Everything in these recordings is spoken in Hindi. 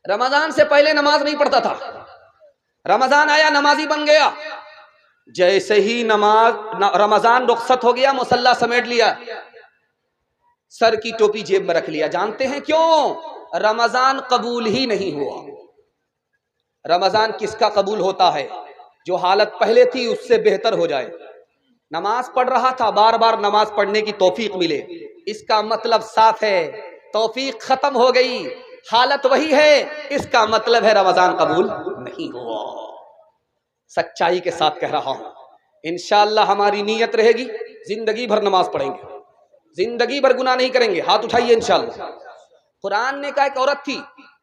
रमजान से पहले नमाज नहीं पढ़ता था, रमजान आया नमाजी बन गया। जैसे ही रमजान रुखसत हो गया, मुसल्ला समेट लिया, सर की टोपी जेब में रख लिया। जानते हैं क्यों? रमजान कबूल ही नहीं हुआ। रमजान किसका कबूल होता है? जो हालत पहले थी उससे बेहतर हो जाए। नमाज पढ़ रहा था, बार बार नमाज पढ़ने की तौफीक मिले, इसका मतलब साफ है तौफीक खत्म हो गई, हालत वही है, इसका मतलब है रमजान कबूल नहीं हुआ। सच्चाई के साथ कह रहा हूं, इंशाअल्लाह हमारी नीयत रहेगी जिंदगी भर नमाज पढ़ेंगे, जिंदगी भर गुनाह नहीं करेंगे। हाथ उठाइए इंशाअल्लाह। कुरान ने कहा एक औरत थी,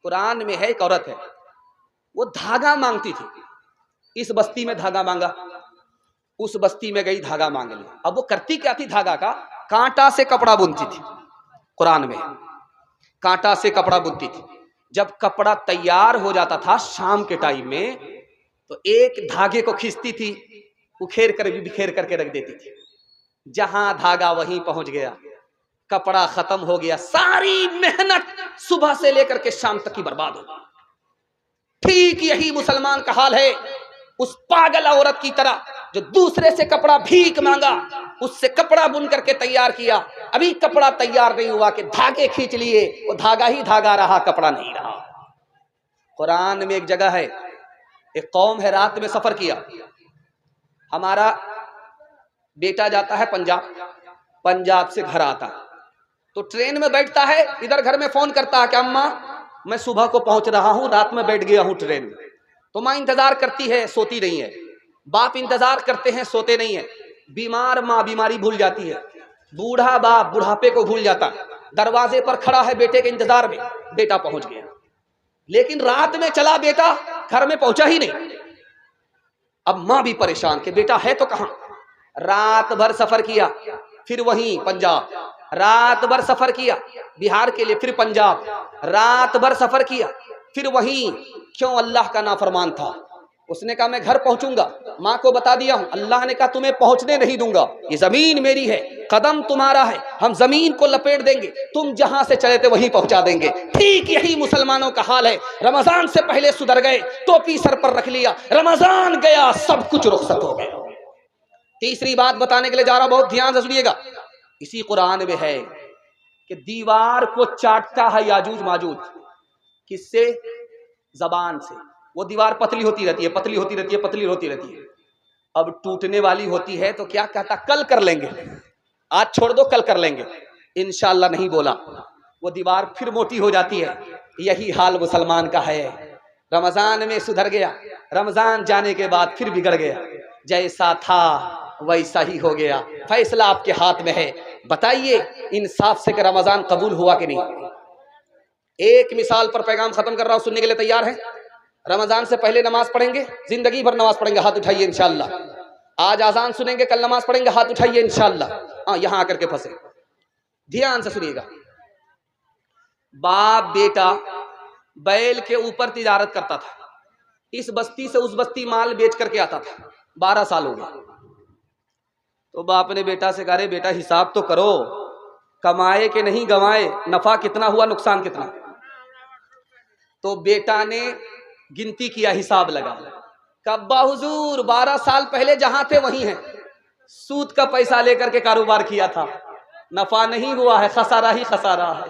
कुरान में है एक औरत है, वो धागा मांगती थी। इस बस्ती में धागा मांगा, उस बस्ती में गई धागा मांग लिया। अब वो करती क्या थी? धागा का कांटा से कपड़ा बुनती थी। कुरान में कांटा से कपड़ा बुनती थी। जब कपड़ा तैयार हो जाता था शाम के टाइम में, तो एक धागे को खींचती थी, उखेर कर भी बिखेर करके रख देती थी। जहां धागा वहीं पहुंच गया, कपड़ा खत्म हो गया, सारी मेहनत सुबह से लेकर के शाम तक की बर्बाद हो। ठीक यही मुसलमान का हाल है, उस पागल औरत की तरह जो दूसरे से कपड़ा भीख मांगा, उससे कपड़ा बुन करके तैयार किया, अभी कपड़ा तैयार नहीं हुआ कि धागे खींच लिए, वो धागा ही धागा रहा, कपड़ा नहीं रहा। कुरान में एक जगह है, एक कौम है, रात में सफर किया। हमारा बेटा जाता है पंजाब, पंजाब से घर आता है तो ट्रेन में बैठता है, इधर घर में फोन करता है कि अम्मा मैं सुबह को पहुंच रहा हूं, रात में बैठ गया हूं ट्रेन में। तो माँ इंतजार करती है, सोती नहीं है। बाप इंतजार करते हैं, सोते नहीं है। बीमार माँ बीमारी भूल जाती है, बूढ़ा बाप बुढ़ापे को भूल जाता। दरवाजे पर खड़ा है बेटे के इंतजार में, बेटा पहुंच गया, लेकिन रात में चला बेटा, घर में पहुंचा ही नहीं। अब माँ भी परेशान कि बेटा है तो कहां। रात भर सफर किया, फिर वहीं पंजाब, रात भर सफर किया बिहार के लिए, फिर पंजाब, रात भर सफर किया, फिर वहीं। क्यों? अल्लाह का नाफरमान था। उसने कहा मैं घर पहुंचूंगा, माँ को बता दिया हूं। अल्लाह ने कहा तुम्हें पहुंचने नहीं दूंगा, ये जमीन मेरी है, कदम तुम्हारा है, हम जमीन को लपेट देंगे, तुम जहां से चले थे वहीं पहुंचा देंगे। ठीक यही मुसलमानों का हाल है। रमजान से पहले सुधर गए, टोपी सर पर रख लिया, रमजान गया सब कुछ रुखसत हो गया। तीसरी बात बताने के लिए जा रहा, बहुत ध्यान से सुनिएगा। इसी कुरान में है कि दीवार को चाटता है याजूज माजूज। किससे? जबान से। वो दीवार पतली होती रहती है, पतली होती रहती है, पतली होती रहती है। अब टूटने वाली होती है तो क्या कहता? कल कर लेंगे, आज छोड़ दो, कल कर लेंगे। इंशाअल्लाह नहीं बोला, वो दीवार फिर मोटी हो जाती है। यही हाल मुसलमान का है। रमजान में सुधर गया, रमजान जाने के बाद फिर बिगड़ गया, जैसा था वैसा ही हो गया। फैसला आपके हाथ में है, बताइए इंसाफ से कि रमजान कबूल हुआ कि नहीं। एक मिसाल पर पैगाम खत्म कर रहा हूं, सुनने के लिए तैयार है? रमजान से पहले नमाज पढ़ेंगे, जिंदगी भर नमाज पढ़ेंगे, हाथ उठाइए इंशाअल्लाह। आज आजान सुनेंगे, कल नमाज पढ़ेंगे, हाथ उठाइए इंशाअल्लाह। हाँ, यहां आकर के फंसे, ध्यान से सुनिएगा। बाप बेटा बैल के ऊपर तिजारत करता था, इस बस्ती से उस बस्ती माल बेच करके आता था, 12 साल हो गए। तो बाप ने बेटा से कहा, बेटा हिसाब तो करो, कमाए के नहीं गंवाए, नफा कितना हुआ, नुकसान कितना। तो बेटा ने गिनती किया, हिसाब लगा, कब्बा हुजूर 12 साल पहले जहां थे वहीं हैं, सूद का पैसा लेकर के कारोबार किया था, नफा नहीं हुआ है, खसारा ही खसारा है।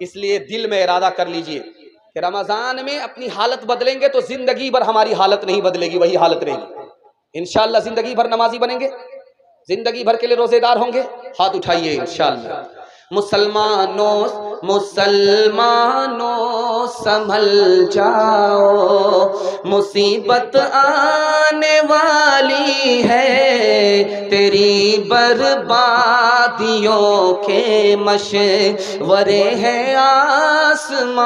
इसलिए दिल में इरादा कर लीजिए कि रमजान में अपनी हालत बदलेंगे तो जिंदगी भर हमारी हालत नहीं बदलेगी, वही हालत रहेगी। इंशाअल्लाह जिंदगी भर नमाजी बनेंगे, जिंदगी भर के लिए रोजेदार होंगे। हाथ उठाइए इंशाअल्लाह। मुसलमानों मुसलमानों संभल जाओ, मुसीबत आने वाली है, तेरी बर्बादियों के मशवरे हैं आसमानों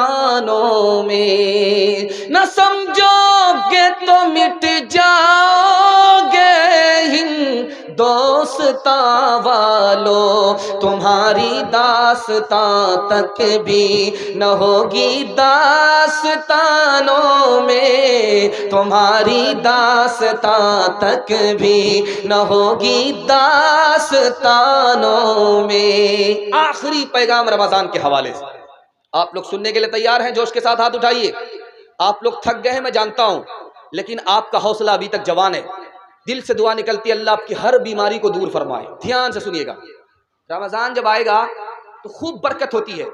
में। न समझोगे तो मिट जाओगे दोस्ता वालों, तुम्हारी दास्तां तक भी न होगी दास्तानों में, तुम्हारी दास्तां तक भी न होगी दास्तानों में। आखिरी पैगाम रमजान के हवाले से, आप लोग सुनने के लिए तैयार हैं? जोश के साथ हाथ उठाइए। आप लोग थक गए हैं, मैं जानता हूं, लेकिन आपका हौसला अभी तक जवान है। दिल से दुआ निकलती है, अल्लाह आपकी हर बीमारी को दूर फरमाए। ध्यान से सुनिएगा, रमजान जब आएगा तो खूब बरकत होती है,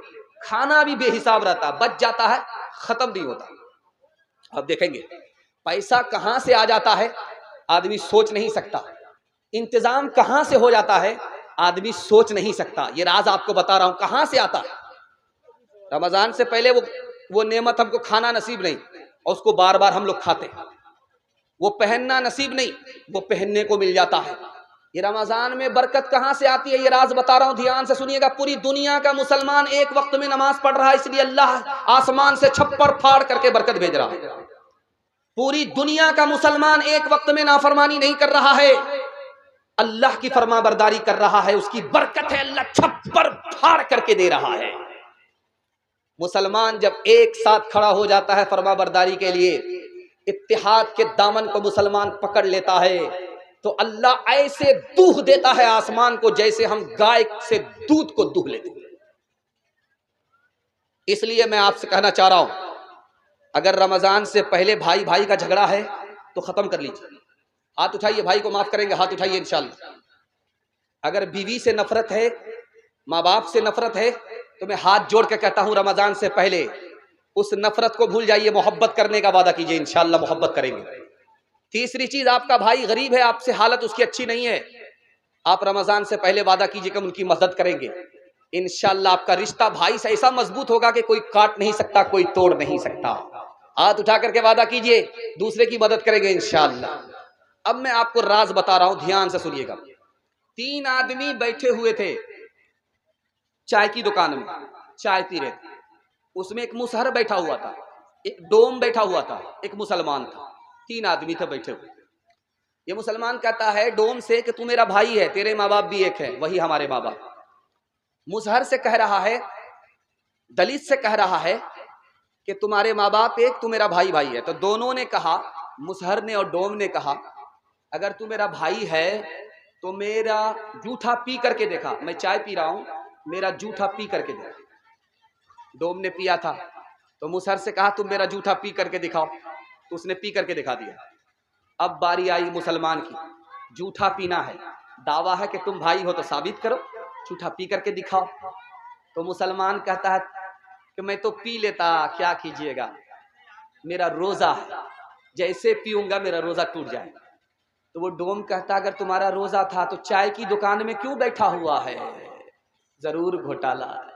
खाना भी बेहिसाब रहता है, बच जाता है, खत्म नहीं होता। अब देखेंगे पैसा कहां से आ जाता है, आदमी सोच नहीं सकता। इंतजाम कहां से हो जाता है, आदमी सोच नहीं सकता। ये राज आपको बता रहा हूं कहां से आता है। रमजान से पहले वो नेमत हमको खाना नसीब नहीं, और उसको बार बार हम लोग खाते हैं। वो पहनना नसीब नहीं, वो पहनने को मिल जाता है। ये रमजान में बरकत कहां से आती है, ये राज बता रहा हूं, ध्यान से सुनिएगा। पूरी दुनिया का मुसलमान एक वक्त में नमाज पढ़ रहा है, इसलिए अल्लाह आसमान से छप्पर फाड़ करके बरकत भेज रहा है। पूरी दुनिया का मुसलमान एक वक्त में नाफरमानी नहीं कर रहा है, अल्लाह की फरमाबरदारी कर रहा है, उसकी बरकत है, अल्लाह छप्पर फाड़ करके दे रहा है। मुसलमान जब एक साथ खड़ा हो जाता है फरमाबरदारी के लिए, इत्तिहाद के दामन को मुसलमान पकड़ लेता है, तो अल्लाह ऐसे दूह देता है आसमान को, जैसे हम गाय से दूध को दूह लेते हैं। इसलिए मैं आपसे कहना चाह रहा हूं, अगर रमजान से पहले भाई भाई का झगड़ा है तो खत्म कर लीजिए। हाथ उठाइए, भाई को माफ करेंगे, हाथ उठाइए इंशाल्लाह। अगर बीवी से नफरत है, माँ बाप से नफरत है, तो मैं हाथ जोड़ के कहता हूं, रमजान से पहले उस नफरत को भूल जाइए, मोहब्बत करने का वादा कीजिए, इंशाल्लाह मोहब्बत करेंगे। तीसरी चीज, आपका भाई गरीब है, आपसे हालत उसकी अच्छी नहीं है, आप रमजान से पहले वादा कीजिए कि उनकी मदद करेंगे। इंशाल्लाह आपका रिश्ता भाई से ऐसा मजबूत होगा कि कोई काट नहीं सकता, कोई तोड़ नहीं सकता। हाथ उठा करके वादा कीजिए, दूसरे की मदद करेंगे इंशाल्लाह। अब मैं आपको राज बता रहा हूं, ध्यान से सुनिएगा। 3 आदमी बैठे हुए थे चाय की दुकान में, चाय पी रहे थे। उसमें एक मुसहर बैठा हुआ था, एक डोम बैठा हुआ था, एक मुसलमान था। 3 आदमी थे बैठे हुए। ये मुसलमान कहता है डोम से कि तू मेरा भाई है, तेरे माँ बाप भी एक है, वही हमारे माँ बाप। मुसहर से कह रहा है, दलित से कह रहा है कि तुम्हारे माँ बाप एक, तू मेरा भाई भाई है। तो दोनों ने कहा, मुसहर ने और डोम ने कहा, अगर तू मेरा भाई है तो मेरा जूठा पी करके देखा। मैं चाय पी रहा हूं, मेरा जूठा पी करके देखा। डोम ने पिया था, तो मुसहर से कहा तुम मेरा जूठा पी करके दिखाओ, तो उसने पी करके दिखा दिया। अब बारी आई मुसलमान की, जूठा पीना है, दावा है कि तुम भाई हो तो साबित करो, जूठा पी करके दिखाओ। तो मुसलमान कहता है कि मैं तो पी लेता, क्या कीजिएगा, मेरा रोजा है, जैसे पीऊंगा मेरा रोजा टूट जाएगा। तो वो डोम कहता, अगर तुम्हारा रोजा था तो चाय की दुकान में क्यों बैठा हुआ है, जरूर घोटाला है।